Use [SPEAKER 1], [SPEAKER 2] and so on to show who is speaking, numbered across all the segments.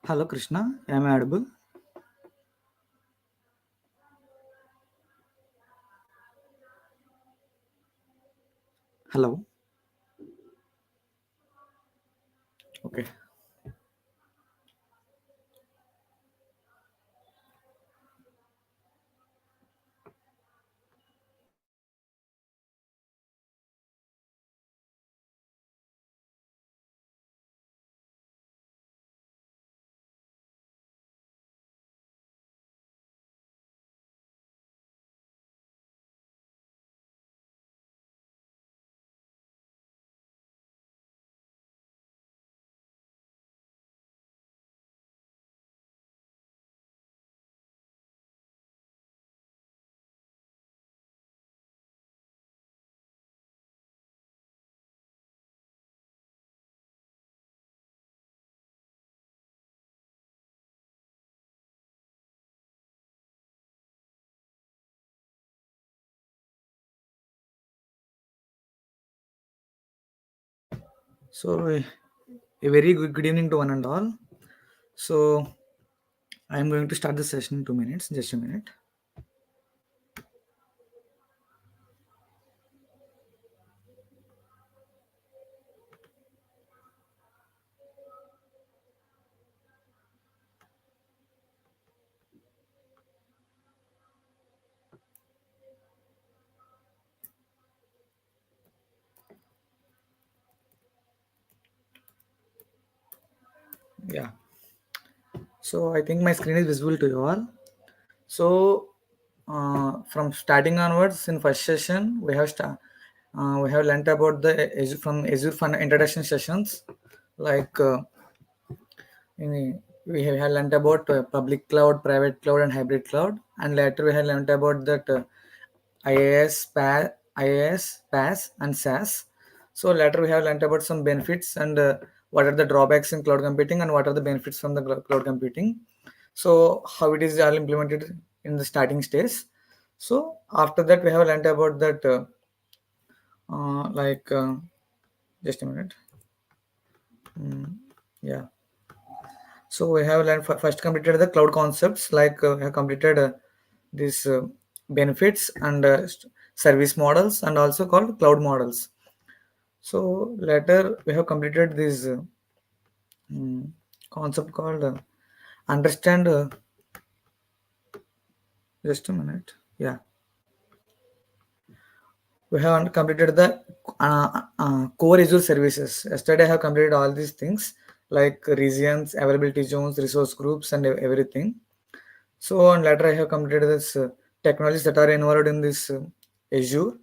[SPEAKER 1] Hello Krishna, am I audible? Hello. Okay. So a very good evening to one and all. So I am going to start the session in 2 minutes. Just a minute. Yeah. So I think my screen is visible to you all. So from starting onwards in first session we have learnt about the from Azure Fund introduction sessions like we have learnt about public cloud, private cloud, and hybrid cloud, and later we have learnt about that IAS, PaaS, and SaaS. So later we have learnt about some benefits and what are the drawbacks in cloud computing and what are the benefits from the cloud computing. So how it is all implemented in the starting stage. So after that we have learnt about that like just a minute. Yeah. So we have learned first completed the cloud concepts like we have completed these benefits and service models and also called cloud models. So later we have completed this mm, concept called understand. Just a minute. Yeah, we have completed the core Azure services. Yesterday I have completed all these things like regions, availability zones, resource groups, and everything. So and later I have completed this technologies that are involved in this Azure.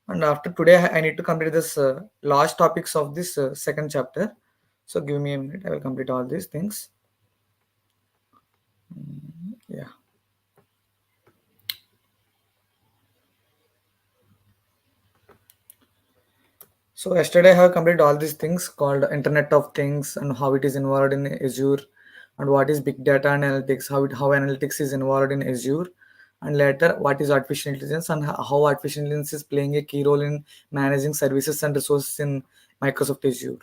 [SPEAKER 1] And after today, I need to complete this last topics of this second chapter. So give me a minute. I will complete all these things. Yeah. So yesterday I have completed all these things called Internet of Things and how it is involved in Azure, and what is big data and analytics, how analytics is involved in Azure, and later what is artificial intelligence and how artificial intelligence is playing a key role in managing services and resources in Microsoft Azure.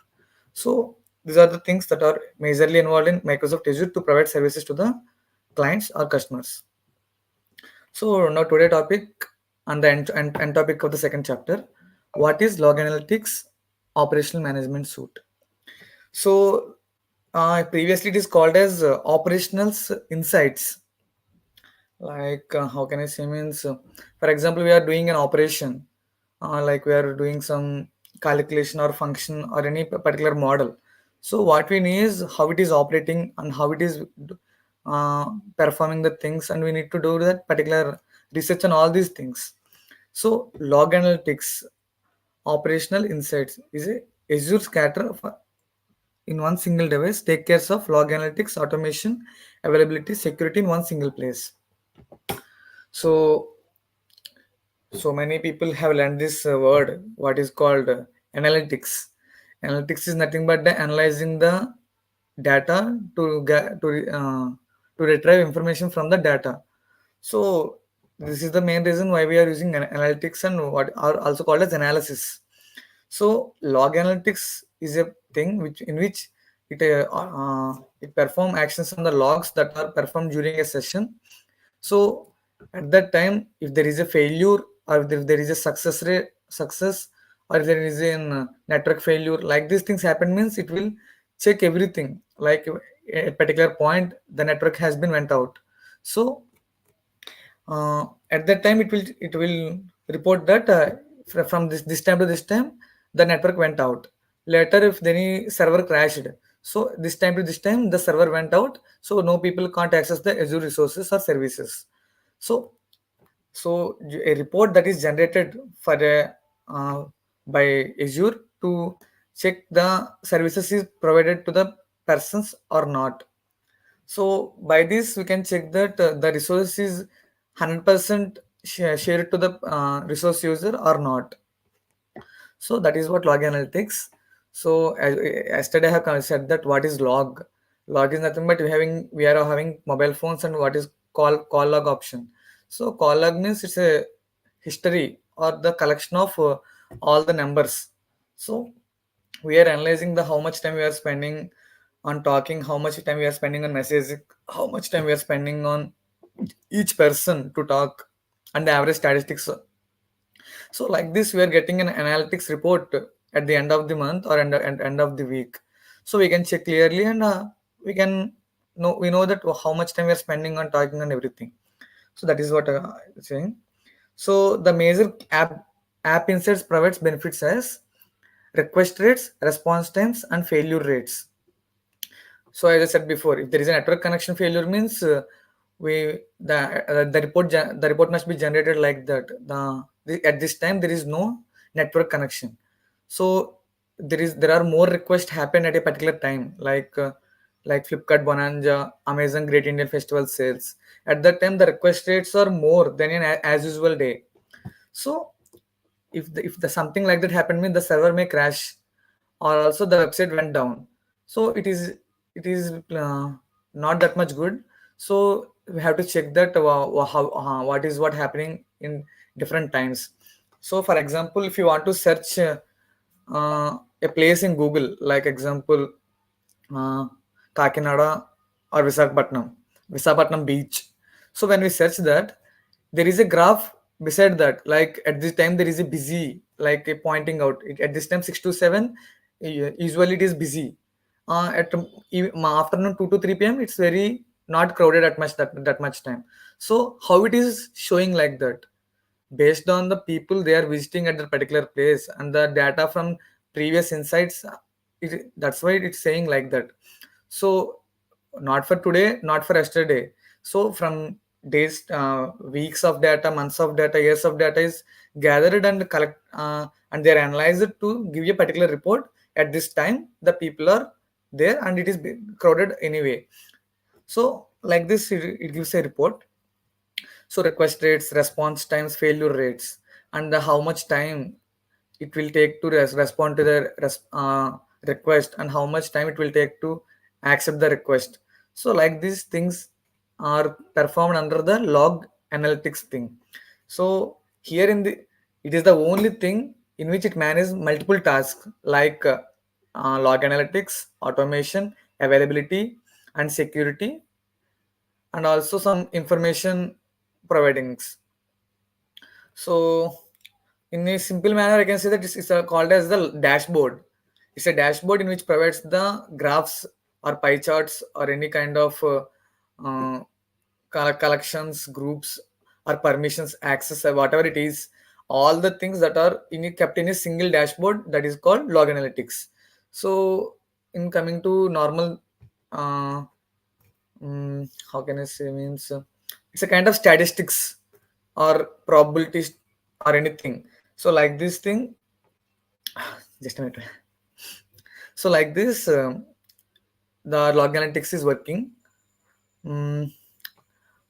[SPEAKER 1] So these are the things that are majorly involved in Microsoft Azure to provide services to the clients or customers. So now today topic and the end topic of the second chapter. What is log analytics operational management suite? So previously it is called as operational insights. Like how can I say means for example we are doing an operation like we are doing some calculation or function or any particular model. So what we need is how it is operating and how it is performing the things, and we need to do that particular research on all these things. So log analytics operational insights is a Azure scatter in one single device take care of log analytics automation availability security in one single place. So so many people have learned this word what is called analytics. Analytics is nothing but the analyzing the data to get to retrieve information from the data. So this is the main reason why we are using analytics and what are also called as analysis. So log analytics is a thing which in which it perform actions on the logs that are performed during a session. So at that time, if there is a failure or if there is a success, or if there is a network failure, like these things happen means it will check everything. Like a particular point, the network has been went out. So at that time, it will report that from this time to this time, the network went out. Later, if any server crashed, so this time to this time, the server went out. So no people can't access the Azure resources or services. So a report that is generated for a by Azure to check the services is provided to the persons or not. So by this we can check that the resource is 100% shared to the resource user or not. So that is what log analytics. So yesterday I have said that what is log. Log is nothing but we are having mobile phones, and what is call log option. So call log means it's a history or the collection of all the numbers. So we are analyzing the how much time we are spending on talking, how much time we are spending on messaging, how much time we are spending on each person to talk, and the average statistics. So like this, we are getting an analytics report at the end of the month or end of the week. So we can check clearly, and we can we know that how much time we are spending on talking and everything. So that is what I'm saying. So the major app insights provides benefits as request rates, response times, and failure rates. So as I said before, if there is a network connection failure means we the report must be generated like that. At this time there is no network connection. So there are more requests happen at a particular time, like Flipkart Bonanza, Amazon Great Indian Festival sales. At that time the request rates are more than in as usual day. So if the something like that happened means the server may crash, or also the website went down. So it is not that much good. So we have to check that what happening in different times. So for example, if you want to search a place in Google, like example uh, Kakinada or Visakhapatnam beach. So when we search that, there is a graph beside that. Like at this time, there is a busy, like a pointing out. At this time, 6 to 7, usually it is busy. At afternoon 2 to 3 p.m., it's very not crowded at much that much time. So how it is showing like that? Based on the people they are visiting at that particular place and the data from previous insights, that's why it's saying like that. So not for today, not for yesterday. So from days, weeks of data, months of data, years of data is gathered and collect, and they're analyzed to give you a particular report. At this time the people are there and it is crowded anyway. So like this, it gives a report. So request rates, response times, failure rates, and how much time it will take to respond to the request, and how much time it will take to accept the request. So like these things are performed under the log analytics thing. So here it is the only thing in which it manages multiple tasks, like log analytics, automation, availability, and security, and also some information providings. So, in a simple manner, I can say that it's called as the dashboard. It's a dashboard in which provides the graphs or pie charts or any kind of uh, collections, groups, or permissions, access, or whatever it is. All the things that are kept in a single dashboard, that is called log analytics. So, in coming to normal uh, how can I say means it's a kind of statistics or probabilities or anything. So like this thing, just a minute. So like this, the log analytics is working. Mm,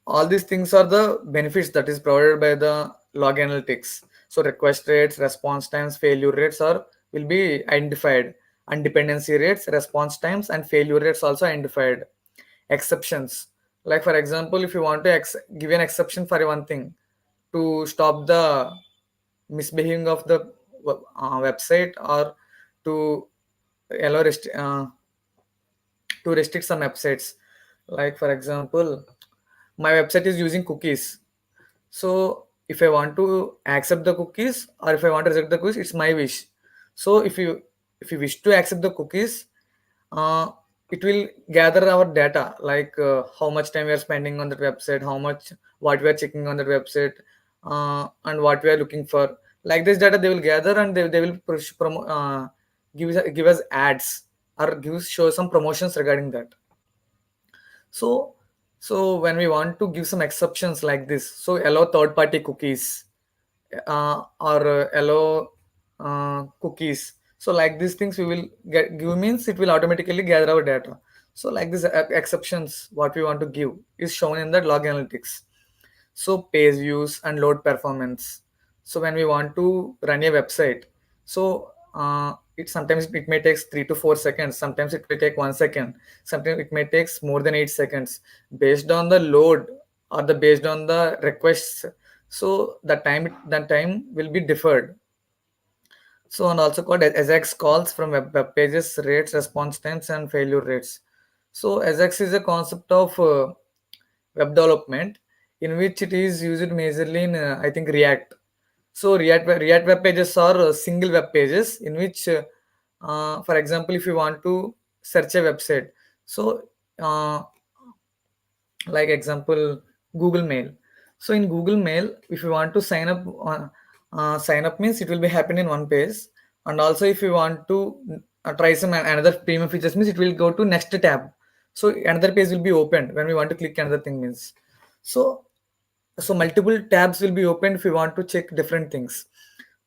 [SPEAKER 1] all these things are the benefits that is provided by the log analytics. So request rates, response times, failure rates are will be identified, and dependency rates, response times, and failure rates also identified. Exceptions, like for example, if you want to give an exception for one thing to stop the misbehaving of the website, or to allow to restrict some websites. Like for example, my website is using cookies. So if I want to accept the cookies or if I want to reject the cookies, it's my wish. So if you wish to accept the cookies, uh, it will gather our data, like how much time we are spending on that website, how much what we are checking on that website, and what we are looking for. Like this data they will gather, and they will give us ads or show some promotions regarding that. So, so when we want to give some exceptions like this, so allow third party cookies, or allow cookies. So like these things we will get give means it will automatically gather our data. So like these exceptions what we want to give is shown in the log analytics. So page views and load performance. So when we want to run a website, so it sometimes it may take 3 to 4 seconds, sometimes it will take 1 second, sometimes it may take more than 8 seconds, based on the load or the based on the requests. So the time will be deferred. So and also called AJAX calls from web pages, rates, response times, and failure rates. So AJAX is a concept of web development in which it is used majorly in I think React. So React web pages are single web pages in which, for example, if you want to search a website, so uh, like example Google Mail. So in Google Mail, if you want to sign up means it will be happen in one page, and also if you want to try some another premium features means it will go to next tab. So another page will be opened when we want to click another thing means. So so multiple tabs will be opened if you want to check different things.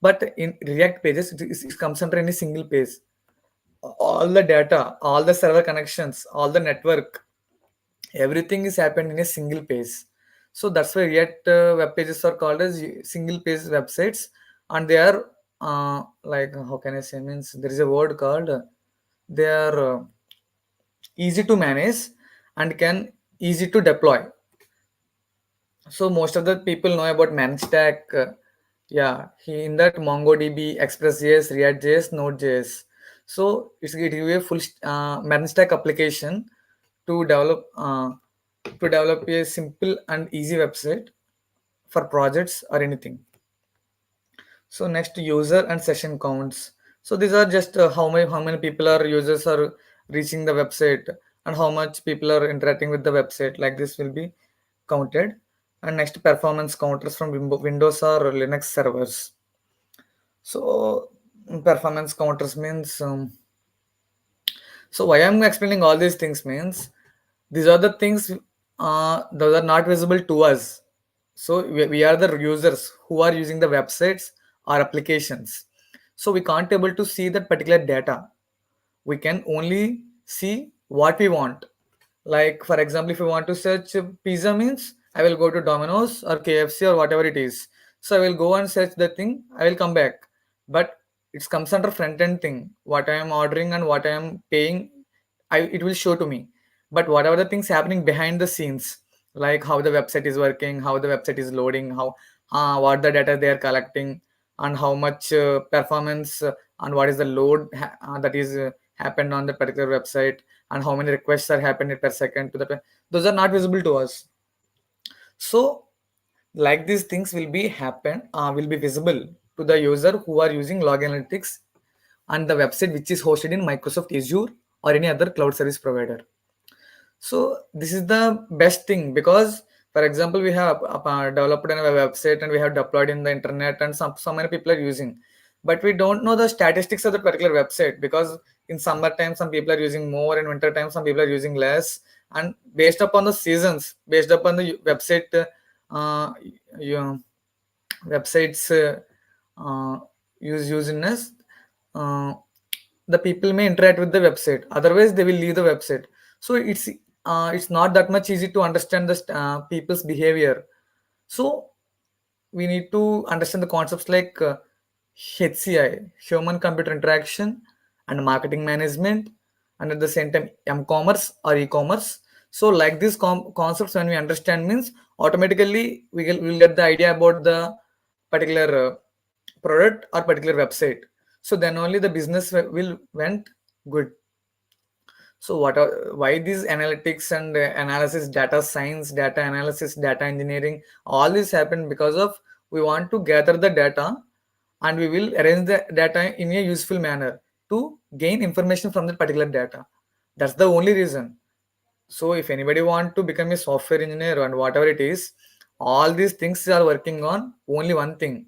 [SPEAKER 1] But in React pages, it comes under any single page. All the data, all the server connections, all the network, everything is happened in a single page. So that's why React web pages are called as single page websites, and they are like how can I say means there is a word called they are easy to manage and can easy to deploy. So most of the people know about Manstack. Yeah, in that MongoDB, ExpressJS, React.js, Node.js. So it give you a full Manstack application to develop a simple and easy website for projects or anything. So next, user and session counts. So these are just how many people are users are reaching the website and how much people are interacting with the website. Like this will be counted. And next, performance counters from Windows or Linux servers. So performance counters means so why I'm explaining all these things means these are the things those are not visible to us. So we are the users who are using the websites or applications. So we can't able to see that particular data. We can only see what we want. Like for example, if you want to search pizza means I will go to Domino's or KFC or whatever it is. So I will go and search the thing. I will come back, but it comes under front end thing. What I am ordering and what I am paying, it will show to me. But whatever the things happening behind the scenes, like how the website is working, how the website is loading, how what the data they are collecting, and how much performance and what is the load that is happened on the particular website, and how many requests are happening per second to the those are not visible to us. So like these things will be visible to the user who are using log analytics and the website which is hosted in Microsoft Azure or any other cloud service provider. So this is the best thing because, for example, we have developed a website and we have deployed in the internet, and so many people are using, but we don't know the statistics of the particular website because in summertime some people are using more, in winter time some people are using less, and based upon the seasons, based upon the website, you know, websites usiness, uh, the people may interact with the website, otherwise they will leave the website. So it's not that much easy to understand the people's behavior. So we need to understand the concepts like HCI, human computer interaction, and marketing management, and at the same time m-commerce or e-commerce. So like these concepts when we understand means automatically we'll get the idea about the particular product or particular website. So then only the business will went good. So what are, why these analytics and analysis, data science, data analysis, data engineering, all this happen because of we want to gather the data and we will arrange the data in a useful manner to gain information from that particular data. That's the only reason. So if anybody want to become a software engineer and whatever it is, all these things are working on only one thing.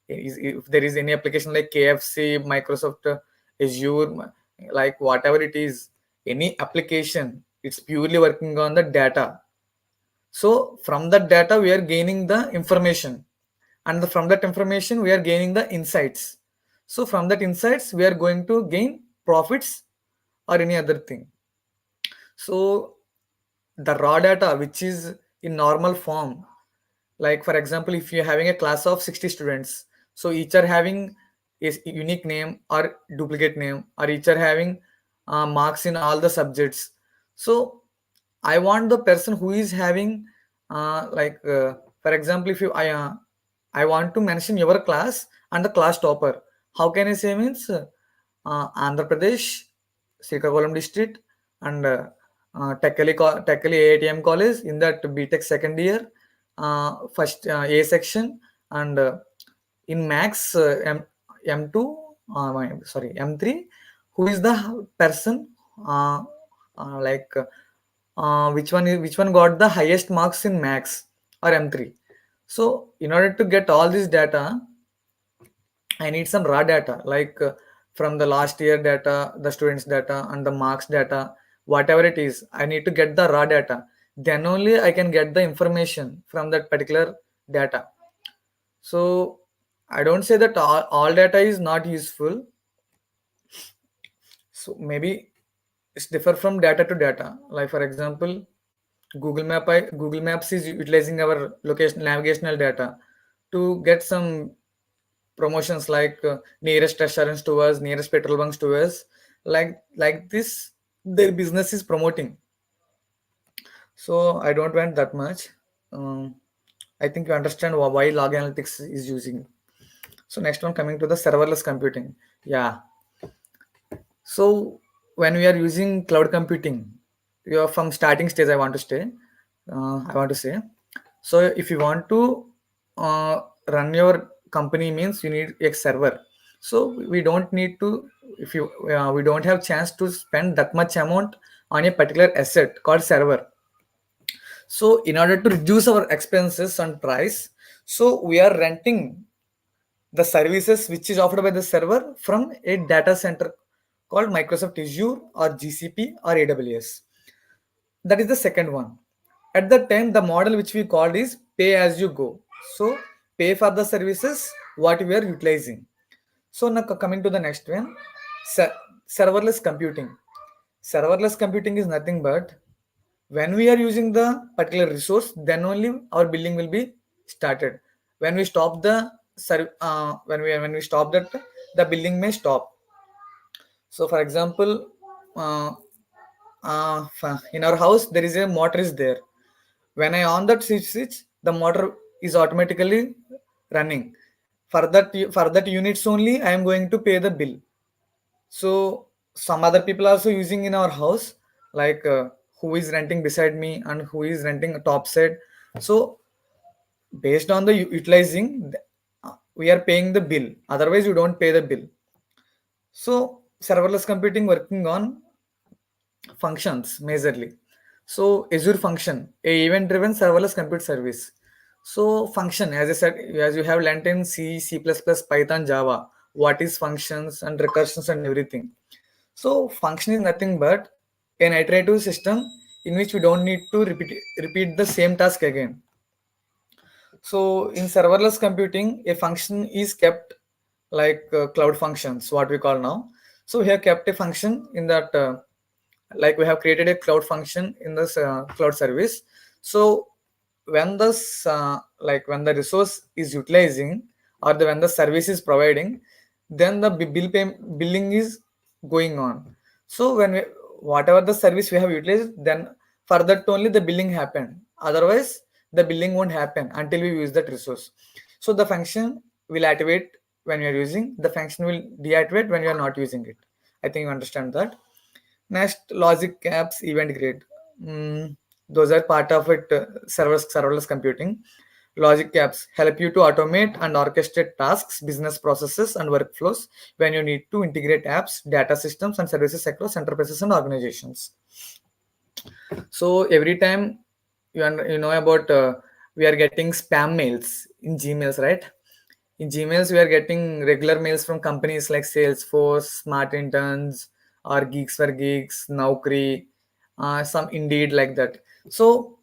[SPEAKER 1] If there is any application like KFC, Microsoft, Azure, like whatever it is, any application, it's purely working on the data. So from that data, we are gaining the information, and from that information, we are gaining the insights. So from that insights, we are going to gain profits or any other thing. So the raw data which is in normal form, like for example if you're having a class of 60 students, so each are having a unique name or duplicate name, or each are having marks in all the subjects. So I want the person who is having for example if you I want to mention your class and the class topper. How can I say means Andhra Pradesh, Srikakulam district, and Tekali AITM college in that BTech second year, first A section, and in Max M2, sorry M3, who is the person uh, like which one got the highest marks in Max or M3. So in order to get all this data, I need some raw data, like from the last year data, the students data, and the marks data, whatever it is. I need to get the raw data. Then only I can get the information from that particular data. So I don't say that all data is not useful. So maybe it's differ from data to data. Like for example, Google Maps is utilizing our location navigational data to get some promotions like nearest restaurants to us, nearest petrol bunks to us, like this their business is promoting. So I don't want that much. um, I think you understand why log analytics is using. So next one, coming to the serverless computing. Yeah, so when we are using cloud computing, you are from starting stage. I want to say. So if you want to run your company, means you need a server. So we don't need to. If you we don't have chance to spend that much amount on a particular asset called server. So in order to reduce our expenses and price, so we are renting the services which is offered by the server from a data center called Microsoft Azure or GCP or AWS. That is the second one. At that time, the model which we called is pay as you go. So pay for the services what we are utilizing. So now coming to the next one, serverless computing. Serverless computing is nothing but when we are using the particular resource, then only our billing will be started. When we stop the when we stop that, the billing may stop. So for example, uh, in our house there is a motor is there. When I on that switch, the motor is automatically running. For that units only I am going to pay the bill. So some other people also using in our house, like who is renting beside me and who is renting a top side. So based on the utilizing, we are paying the bill. Otherwise, you don't pay the bill. So serverless computing working on functions majorly. So Azure function, a event-driven serverless compute service. So function, as I said, as you have learned in C, C++, Python, Java, what is functions and recursions and everything. So function is nothing but an iterative system in which we don't need to repeat the same task again. So in serverless computing, a function is kept like cloud functions, what we call now. So we have kept a function in that, like we have created a cloud function in this cloud service. So when this, when the resource is utilizing or when the service is providing, then the billing is going on. So when we, whatever the service we have utilized, then for that only the billing happen. Otherwise, the billing won't happen until we use that resource. So the function will activate when you are using. The function will deactivate when you are not using it. I think you understand that. Next, logic apps, event grid. Those are part of it. Serverless computing. Logic apps help you to automate and orchestrate tasks, business processes, and workflows when you need to integrate apps, data systems, and services across enterprises and organizations. So every time you know about we are getting spam mails in Gmails, right? In Gmails, we are getting regular mails from companies like Salesforce, Smart Interns, or Geeks for Geeks, Naukri, some Indeed like that. So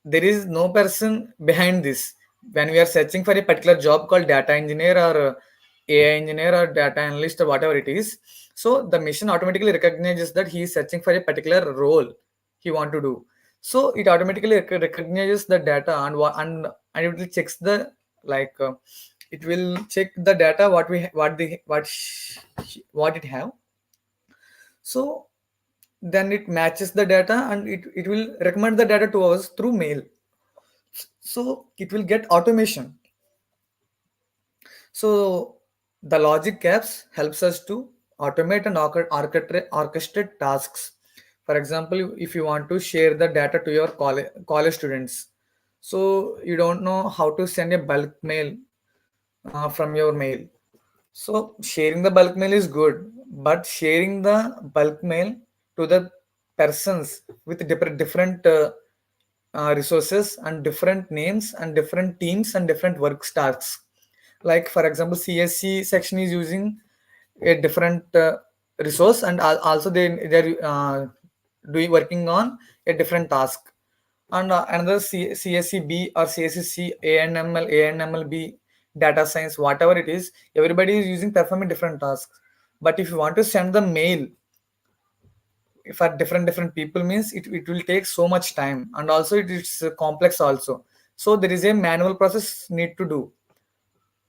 [SPEAKER 1] there is no person behind this. When we are searching for a particular job called data engineer or AI engineer or data analyst or whatever it is, so the machine automatically recognizes that he is searching for a particular role he want to do. So it automatically recognizes the data and it will checks the like it will check the data what we what it have. So then it matches the data and it will recommend the data to us through mail. So it will get automation. So the logic apps helps us to automate and orchestrate tasks. For example, if you want to share the data to your college students, so you don't know how to send a bulk mail from your mail. So sharing the bulk mail is good, but sharing the bulk mail to the persons with different resources and different names and different teams and different work tasks. Like for example, CSC section is using a different resource, and also they're doing working on a different task. And another CSCB or CSCC, ANML, data science, whatever it is, everybody is using performing different tasks. But if you want to send the mail for different people means it will take so much time, and also it's complex also. So there is a manual process need to do.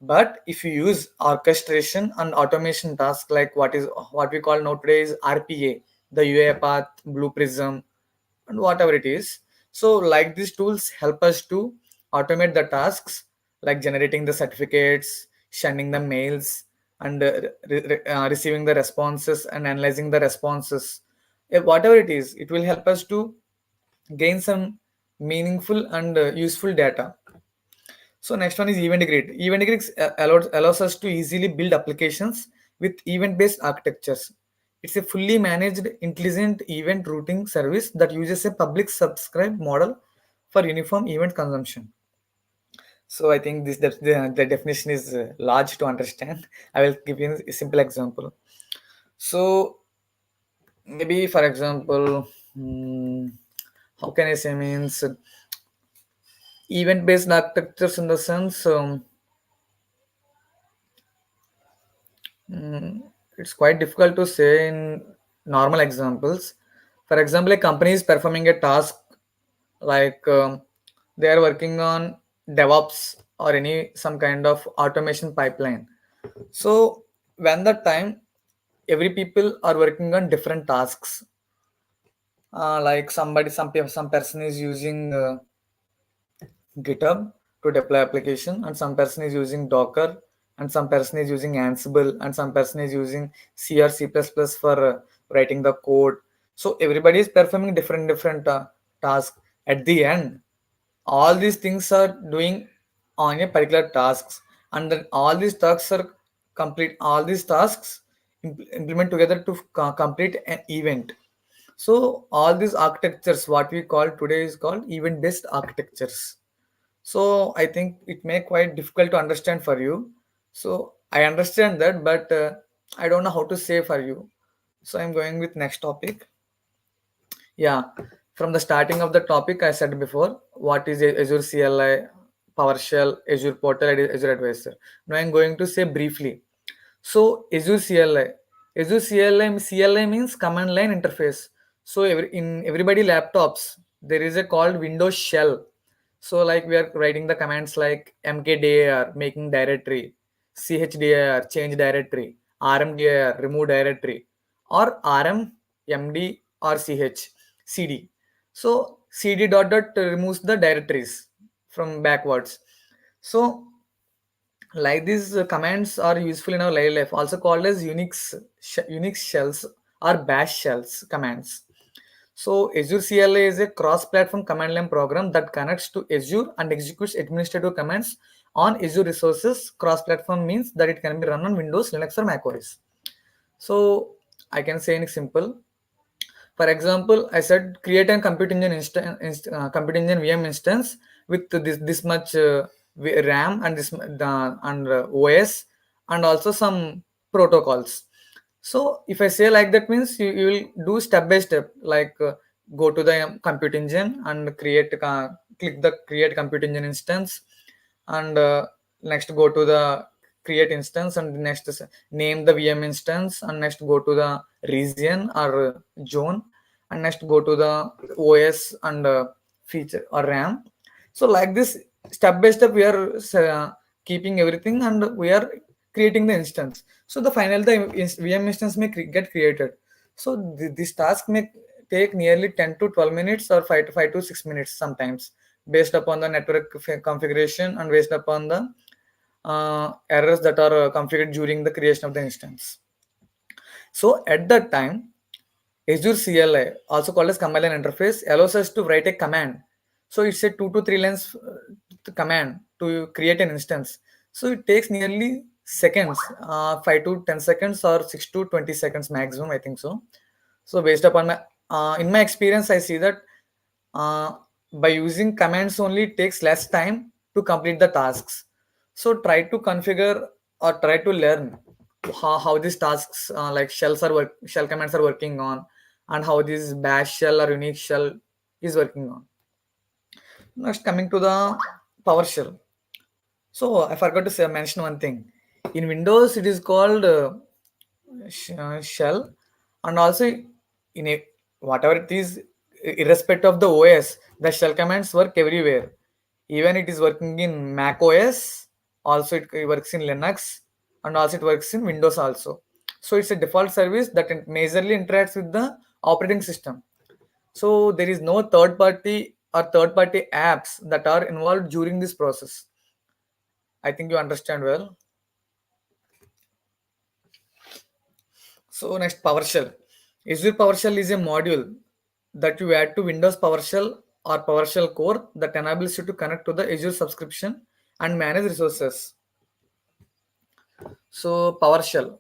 [SPEAKER 1] But if you use orchestration and automation tasks like what we call nowadays RPA, the UA path, Blue Prism, and whatever it is. So like these tools help us to automate the tasks like generating the certificates, sending the mails, and receiving the responses and analyzing the responses. Whatever it is, it will help us to gain some meaningful and useful data. So next one is event grid. Event grid allows us to easily build applications with event-based architectures. It's a fully managed, intelligent event routing service that uses a public subscribe model for uniform event consumption. So I think the definition is large to understand. I will give you a simple example. So maybe for example, how can I say means event-based architectures in the sense. It's quite difficult to say in normal examples. For example, a company is performing a task like they are working on DevOps or any some kind of automation pipeline. So when the time every people are working on different tasks, like some person is using GitHub to deploy application, and some person is using Docker, and some person is using Ansible, and some person is using C or C++ for writing the code. So everybody is performing different tasks. At the end, all these things are doing on a particular tasks, and then all these tasks are complete. All these tasks implement together to complete an event. So all these architectures, what we call today, is called event-based architectures. So I think it may quite difficult to understand for you. So I understand that, but I don't know how to say for you. So I'm going with next topic. Yeah, from the starting of the topic, I said before, what is Azure CLI, PowerShell, Azure Portal, and Azure Advisor. Now I'm going to say briefly. So Azure CLI, CLI means command line interface. So in everybody laptops, there is a called Windows shell. So like we are writing the commands like mkdir, making directory, chdir, change directory, rmdir, remove directory, or rmmd or cd. So cd dot removes the directories from backwards. So like these commands are useful in our daily life, also called as Unix shells or bash shells commands. So Azure CLI is a cross-platform command line program that connects to Azure and executes administrative commands on Azure resources. Cross-platform means that it can be run on Windows, Linux, or macOS. So I can say in simple. For example, I said create a compute engine VM instance with this much RAM and OS and also some protocols. So if I say like that means you will do step by step, like go to the compute engine and click the create compute engine instance, and next go to the create instance, and next name the VM instance, and next go to the region or zone, and next go to the OS and feature or RAM. So like this, step by step we are keeping everything, and we are creating the instance. So the final the VM instance may get created. So this task may take nearly 10 to 12 minutes or 5 to 6 minutes sometimes, based upon the network configuration and based upon the errors that are configured during the creation of the instance. So at that time, Azure CLI, also called as command line interface, allows us to write a command. So it's a 2 to 3 lines command to create an instance. So it takes nearly seconds, 5 to 10 seconds or 6 to 20 seconds maximum, I think so. So based upon my, in my experience, I see that uh, by using commands only it takes less time to complete the tasks. So try to configure or try to learn how these tasks like shell commands are working on, and how this bash shell or unique shell is working on. Next, coming to the PowerShell. So I forgot to say mention one thing. In Windows, it is called shell, and also in a whatever it is, irrespective of the OS, the shell commands work everywhere. Even it is working in Mac OS, also it works in Linux, and also it works in Windows also. So it's a default service that majorly interacts with the operating system. So there is no third party apps that are involved during this process. I think you understand well. So next, PowerShell. Azure PowerShell is a module that you add to Windows PowerShell or PowerShell core that enables you to connect to the Azure subscription and manage resources. So PowerShell.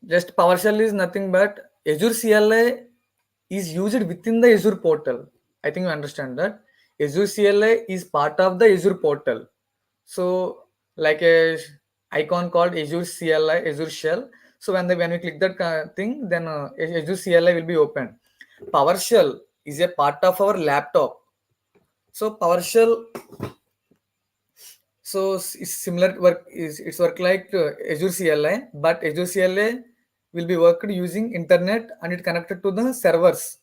[SPEAKER 1] Just PowerShell is nothing but Azure CLI is used within the Azure portal. I think you understand that. Azure CLI is part of the Azure portal. So like a icon called Azure CLI, Azure Shell. So when we click that thing, then Azure CLI will be open. PowerShell is a part of our laptop. So PowerShell, so it's similar work is it's work like Azure CLI, but Azure CLI will be worked using internet and it connected to the servers.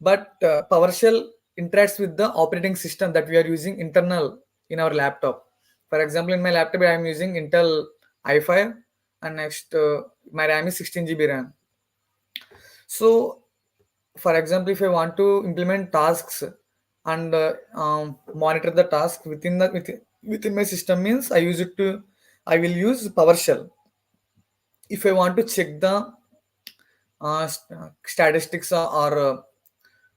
[SPEAKER 1] But PowerShell interacts with the operating system that we are using internal in our laptop. For example, in my laptop, I am using Intel i5, and next my RAM is 16 GB RAM. So, for example, if I want to implement tasks and monitor the task within my system, means I will use PowerShell. If I want to check the statistics or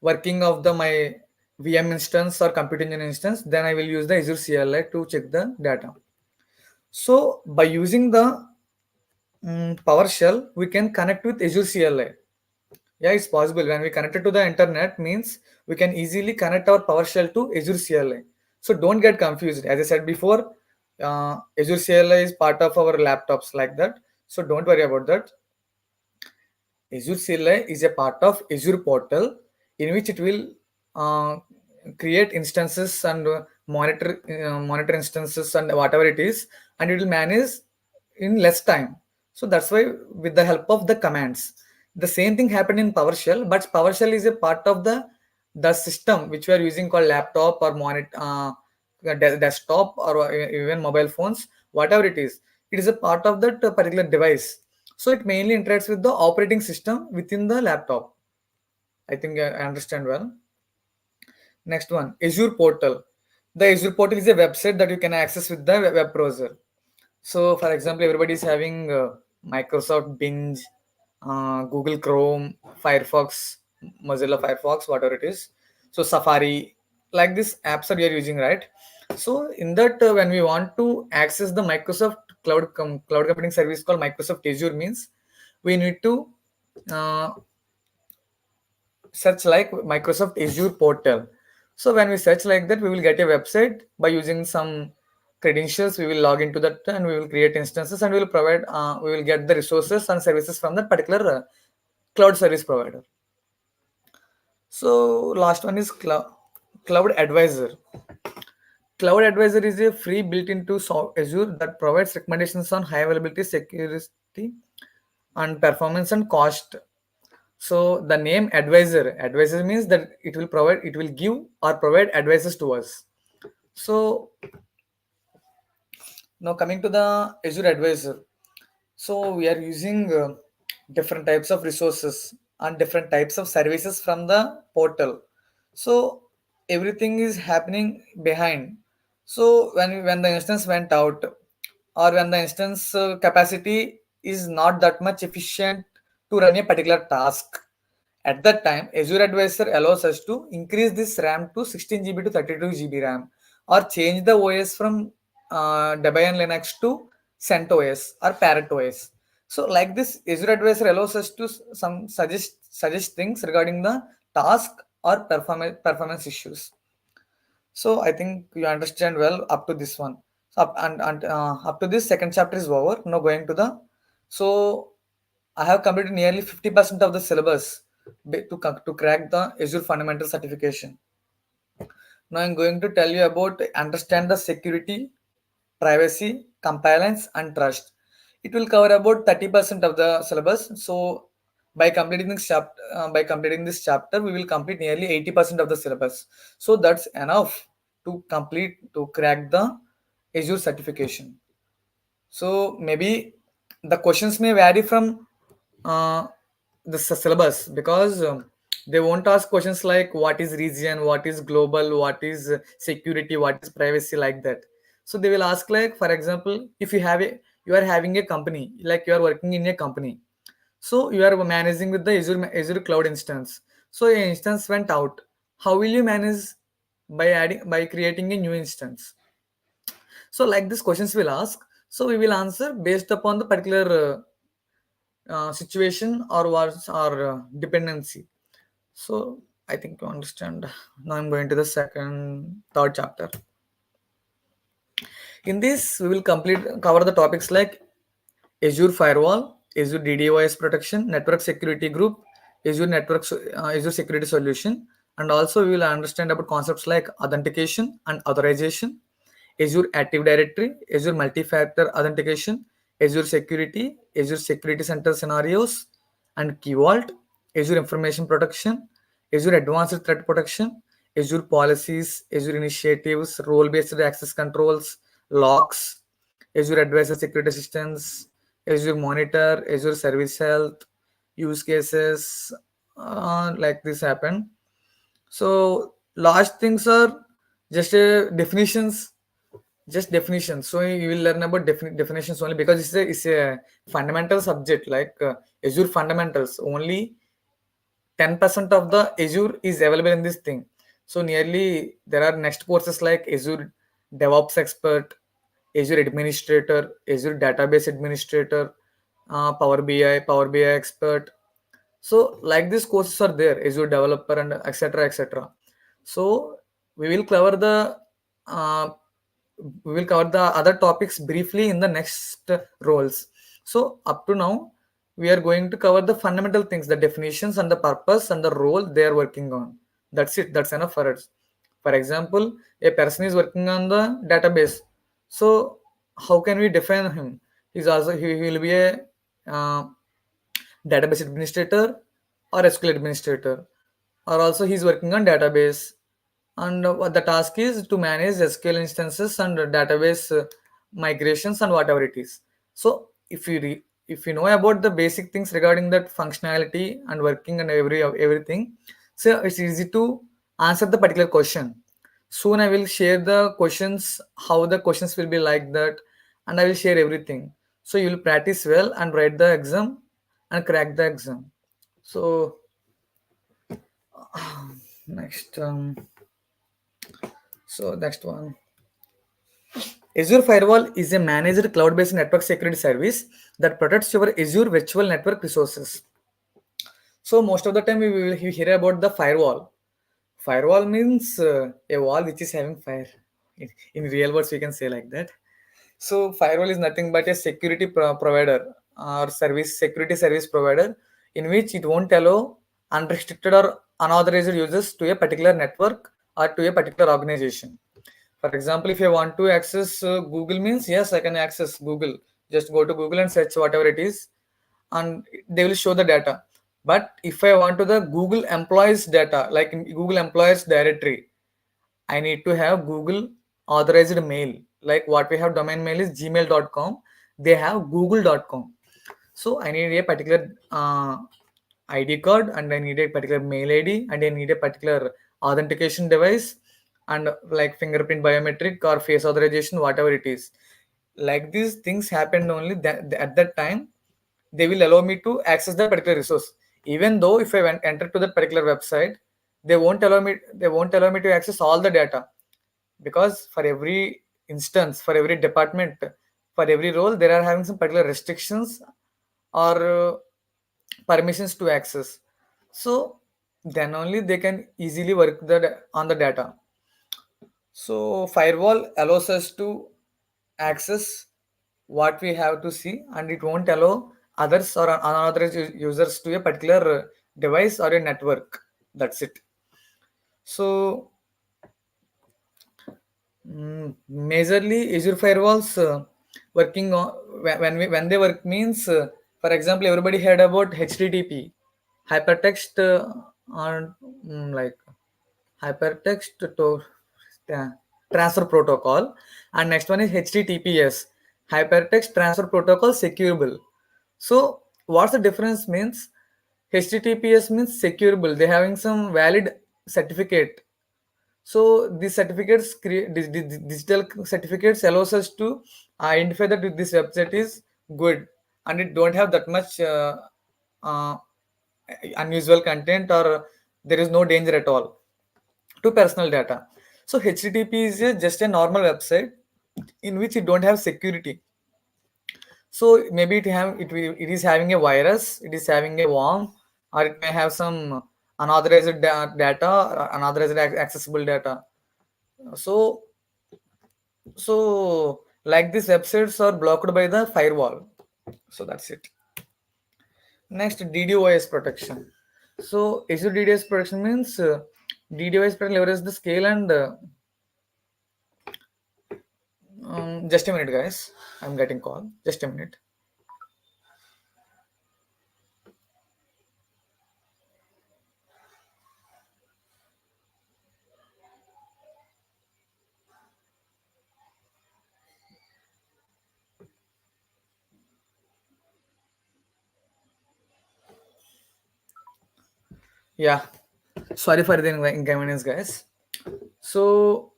[SPEAKER 1] working of the my VM instance or computer engine instance, then I will use the Azure CLI to check the data. So by using the PowerShell, we can connect with Azure CLI. Yeah, it's possible. When we connect it to the internet, means we can easily connect our PowerShell to Azure CLI. So don't get confused. As I said before, Azure CLI is part of our laptops like that. So don't worry about that. Azure CLI is a part of Azure portal in which it will uh, create instances and monitor instances and whatever it is, and it will manage in less time. So that's why with the help of the commands, the same thing happened in PowerShell, but PowerShell is a part of the system which we are using called laptop or monitor. Desktop or even mobile phones, whatever it is a part of that particular device. So it mainly interacts with the operating system within the laptop. I think I understand well. Next one, Azure portal. The Azure portal is a website that you can access with the web browser. So for example, everybody is having Microsoft Bing, Google Chrome, Firefox, Mozilla Firefox, whatever it is. So Safari, like this apps that we are using, right? So in that, when we want to access the Microsoft cloud computing service called Microsoft Azure, means we need to uh, search like Microsoft Azure portal. So when we search like that, we will get a website by using some credentials. We will log into that and we will create instances and we will provide. We will get the resources and services from that particular cloud service provider. So last one is Cloud Advisor. Cloud Advisor is a free built-into Azure that provides recommendations on high availability, security, and performance and cost. So the name advisor means that it will give or provide advices to us. So now coming to the Azure Advisor. So we are using different types of resources and different types of services from the portal. So everything is happening behind. So when the instance went out, or when the instance capacity is not that much efficient to run a particular task, at that time, Azure Advisor allows us to increase this RAM to 16 GB to 32 GB RAM, or change the OS from Debian Linux to CentOS or Parrot OS. So, like this, Azure Advisor allows us to suggest things regarding the task or performance issues. So, I think you understand well up to this one. So, up to this second chapter is over. Now going to the so I have completed nearly 50% of the syllabus to crack the Azure Fundamental Certification. Now I'm going to tell you about understand the security, privacy, compliance, and trust. It will cover about 30% of the syllabus. So by completing this chapter, we will complete nearly 80% of the syllabus. So that's enough to crack the Azure certification. So maybe the questions may vary from uh, the syllabus, because they won't ask questions like what is region, what is global, what is security, what is privacy, like that. So they will ask, like, for example, if you are having a company, like you are working in a company, so you are managing with the Azure cloud instance. So an instance went out. How will you manage? By creating a new instance. So like these questions will ask. So we will answer based upon the particular situation or was or dependency. So I think you understand. Now I'm going to the third chapter. In this, we will cover the topics like Azure Firewall, Azure DDoS protection, Network Security Group, Azure Security Solution, and also we will understand about concepts like authentication and authorization, Azure Active Directory, Azure Multi-Factor Authentication, Azure Security, Azure Security Center Scenarios, and Key Vault, Azure Information Protection, Azure Advanced Threat Protection, Azure Policies, Azure Initiatives, Role-Based Access Controls, Locks, Azure Advisor Security Assistance, Azure Monitor, Azure Service Health, use cases, like this happen. So last things are just definitions, just definitions. So you will learn about definitions only, because it's a fundamental subject, like Azure fundamentals. Only 10% of the Azure is available in this thing. So nearly there are next courses like Azure DevOps Expert, Azure Administrator, Azure Database Administrator, Power BI Expert. So like these courses are there, Azure Developer and etc. etc. So we will cover the uh, we will cover the other topics briefly in the next roles. So up to now, we are going to cover the fundamental things, the definitions and the purpose and the role they are working on. That's it. That's enough for us. For example, a person is working on the database. So how can we define him? He will be a uh, database administrator or SQL administrator, or also he's working on database, and what the task is to manage SQL instances and database migrations and whatever it is. So if you know about the basic things regarding that functionality and working and everything, so it's easy to answer the particular question. Soon I will share the questions, how the questions will be like that, and I will share everything. So you will practice well and write the exam and crack the exam. So next, next one. Azure Firewall is a managed cloud-based network security service that protects your Azure virtual network resources. So most of the time we will hear about the firewall. Firewall means a wall which is having fire. In real words, we can say like that. So firewall is nothing but a security provider or service security service provider in which it won't allow unrestricted or unauthorized users to a particular network or to a particular organization. For example, if I want to access Google means yes, I can access Google. Just go to Google and search whatever it is, and they will show the data. But if I want to the Google employees data, like in Google employees directory, I need to have Google authorized mail. Like what we have domain mail is gmail.com. They have google.com. So I need a particular ID card, and I need a particular mail ID, and I need a particular authentication device, and like fingerprint biometric or face authorization, whatever it is. Like these things happened only that at that time they will allow me to access that particular resource. Even though if I went enter to that particular website, they won't allow me to access all the data, because for every instance, for every department, for every role, there are having some particular restrictions or permissions to access. So then only they can easily work on the data. So firewall allows us to access what we have to see, and it won't allow others or unauthorized users to a particular device or a network. That's it. So majorly Azure firewalls working on when they work means, for example, everybody heard about HTTP, hypertext on like hypertext to uh, transfer protocol, and next one is HTTPS, hypertext transfer protocol securable. So what's the difference means? HTTPS means securable. They having some valid certificate. So these certificates create digital certificates allows us to identify that this website is good and it don't have that much uh, unusual content, or there is no danger at all to personal data. So HTTP is just a normal website in which it don't have security. So maybe it is having a virus, it is having a worm, or it may have some unauthorized data or unauthorized accessible data. So like these websites are blocked by the firewall. So that's it. Next, DDoS protection. So Azure DDoS protection means DDoS protection leverages the scale and just a minute, guys. I'm getting call. Just a minute. Yeah. Sorry for the inconvenience, guys. So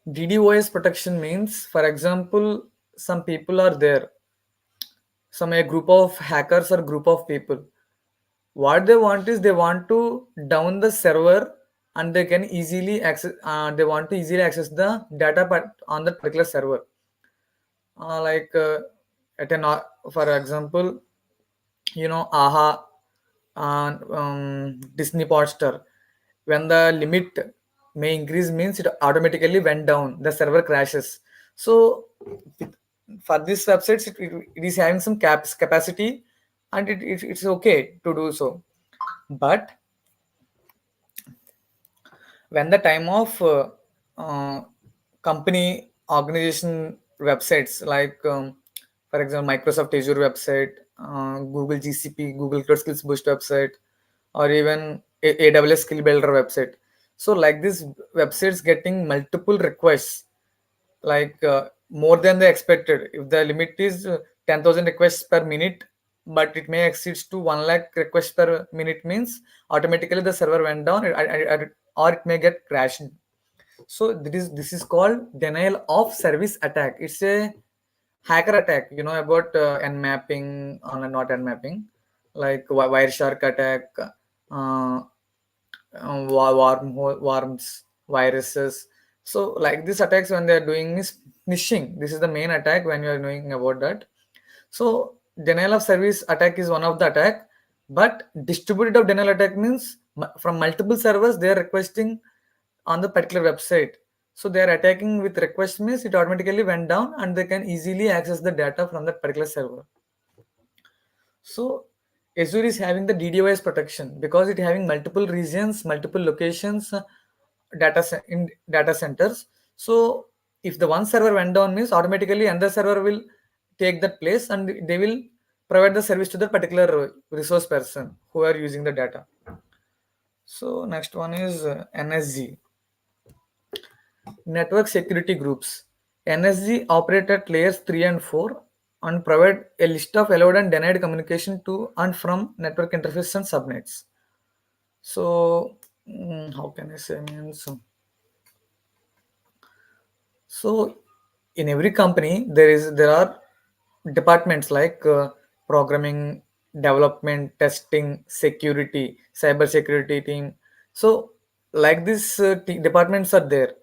[SPEAKER 1] DDoS protection means, for example, some people are there, some a group of hackers or group of people. What they want is they want to down the server, and they can easily access. They want to easily access the data but on that particular server. Like at an for example, AHA and Disney Podstar. When the limit may increase means it automatically went down. The server crashes. So for these websites, it is having some capacity, and it's okay to do so. But when the time of uh, company organization websites, like for example Microsoft Azure website, Google GCP, Google Cloud Skills Boost website, or even AWS Skill Builder website. So like this websites getting multiple requests, like more than the expected. If the limit is 10,000 requests per minute, but it may exceeds to 1 lakh requests per minute means automatically the server went down, or it may get crashed. So this is called denial of service attack. It's a hacker attack. You know about n mapping or not n mapping. like Wireshark attack, uh, worms, viruses. So like these attacks when they are doing is phishing. This is the main attack when you are knowing about that. So denial of service attack is one of the attack, but distributed of denial attack means from multiple servers they are requesting on the particular website. So they are attacking with request means it automatically went down and they can easily access the data from that particular server. So Azure is having the DDoS protection because it having multiple regions, multiple locations, in data centers. So if the one server went down means automatically another server will take that place and they will provide the service to the particular resource person who are using the data. So next one is NSG, network security groups. NSG operate at layers 3 and 4 and provide a list of allowed and denied communication to and from network interfaces and subnets. So, how can I say? Means, so in every company there are departments like programming, development, testing, security, cyber security team. So like these departments are there.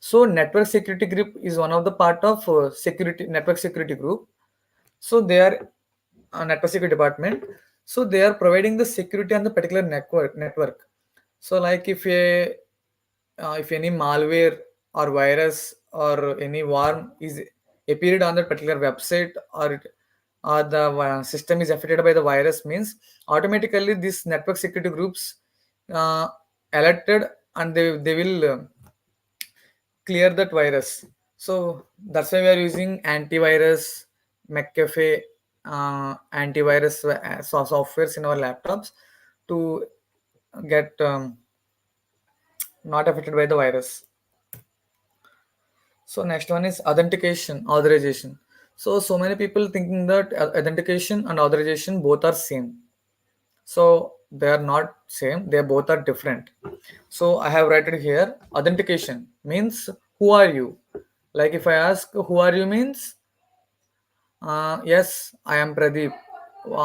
[SPEAKER 1] So network security group is one of the part of security network security group. So they are a network security department. So they are providing the security on the particular network. So like if any malware or virus or any worm is appeared on that particular website, or the system is affected by the virus means automatically these network security groups uh, alerted and they will clear that virus. So that's why we are using antivirus, McAfee, antivirus softwares in our laptops to get not affected by the virus. So next one is authentication, authorization. So many people thinking that authentication and authorization both are same. So they are not same. They both are different. So I have written here authentication means who are you? Like if I ask who are you means yes, I am Pradeep.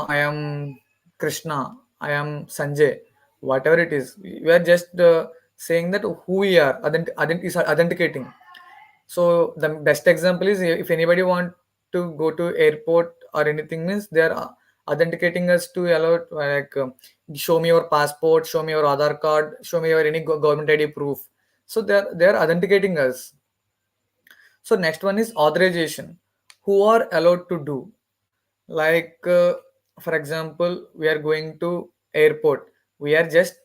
[SPEAKER 1] I am Krishna. I am Sanjay. Whatever it is, we are just saying that who we are. Is authenticating. So the best example is if anybody want to go to airport or anything means they are authenticating us to allow like show me your passport, show me your Aadhaar card, show me your any government ID proof. So they are authenticating us. So next one is authorization. Who are allowed to do? Like for example, we are going to airport. We are just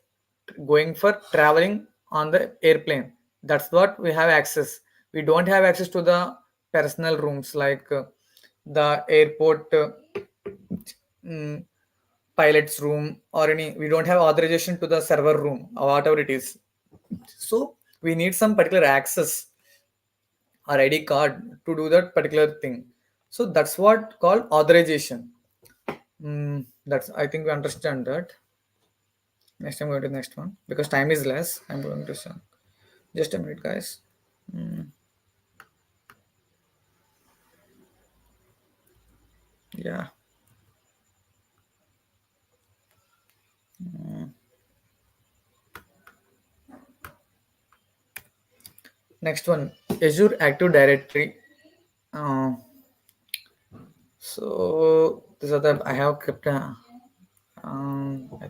[SPEAKER 1] going for traveling on the airplane. That's what we have access. We don't have access to the personal rooms like the airport mm, pilot's room or any. We don't have authorization to the server room or whatever it is. So we need some particular access or ID card to do that particular thing. So that's what called authorization. That's I think we understand that. Next I'm going to the next one because time is less. I'm going to some. Just a minute, guys. Yeah. Next one, Azure Active Directory. Uh, so this is the I have kept. I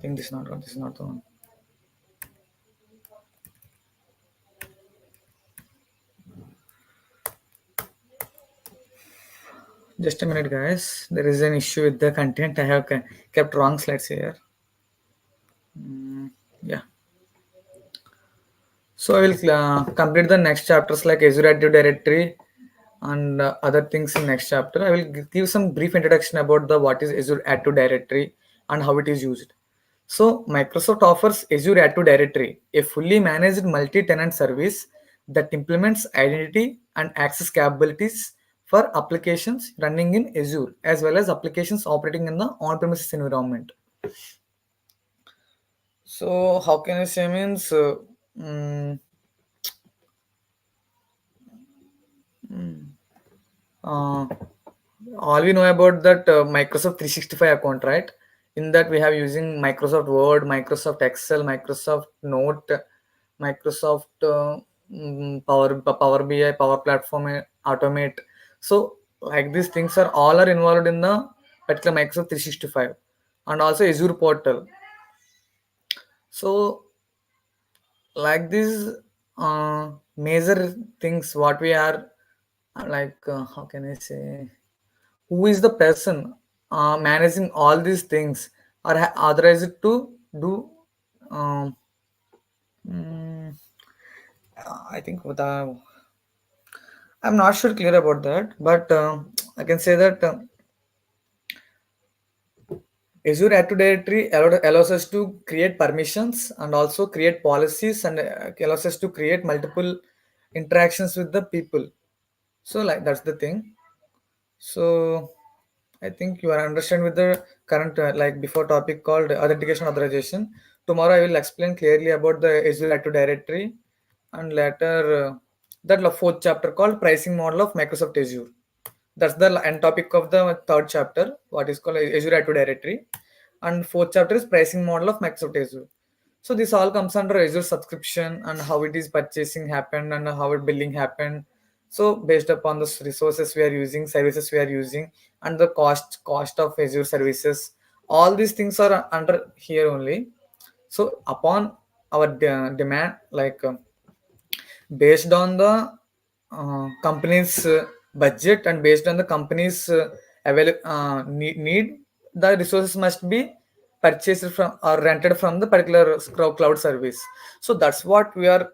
[SPEAKER 1] think this is not one. This is not the one. Just a minute, guys. There is an issue with the content. I have kept wrong slides here. Yeah. So I will complete the next chapters like Azure Active Directory and other things in next chapter. I will give some brief introduction about the what is Azure Active Directory and how it is used. So Microsoft offers Azure Active Directory, a fully managed multi-tenant service that implements identity and access capabilities for applications running in Azure as well as applications operating in the on-premises environment. So how can I say means mm, uh, all we know about that Microsoft 365 account, right? In that we have using Microsoft Word, Microsoft Excel, Microsoft Note, Microsoft Power BI, Power Platform, Automate. So like these things are all are involved in the particular Microsoft 365, and also Azure portal. So like these major things what we are how can I say, who is the person managing all these things or authorized to do. um, mm, I think I'm not sure clear about that, but I can say that Azure Active Directory allows us to create permissions and also create policies, and allows us to create multiple interactions with the people. So like that's the thing. So I think you are understand with the current like before topic called authentication authorization. Tomorrow I will explain clearly about the Azure Active Directory, and later that fourth chapter called pricing model of Microsoft Azure. That's the end topic of the third chapter, what is called Azure Active Directory, and fourth chapter is pricing model of Microsoft Azure. So this all comes under Azure subscription and how it is purchasing happened and how it billing happened. So based upon the resources we are using, services we are using, and the cost of Azure services, all these things are under here only. So upon our demand, based on the company's budget and based on the company's need, the resources must be purchased from or rented from the particular cloud service. So that's what we are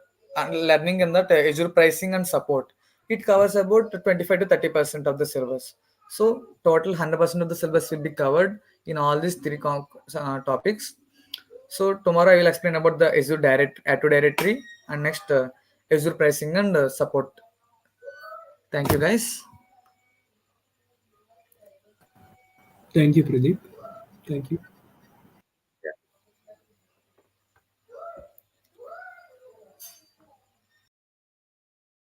[SPEAKER 1] learning in that Azure pricing and support. It covers about 25 to 30% of the syllabus. So total 100% of the syllabus will be covered in all these three topics. So tomorrow I will explain about the Azure Active Directory, and next Azure pricing and support. Thank you, guys.
[SPEAKER 2] Thank you, Pradeep. Thank you.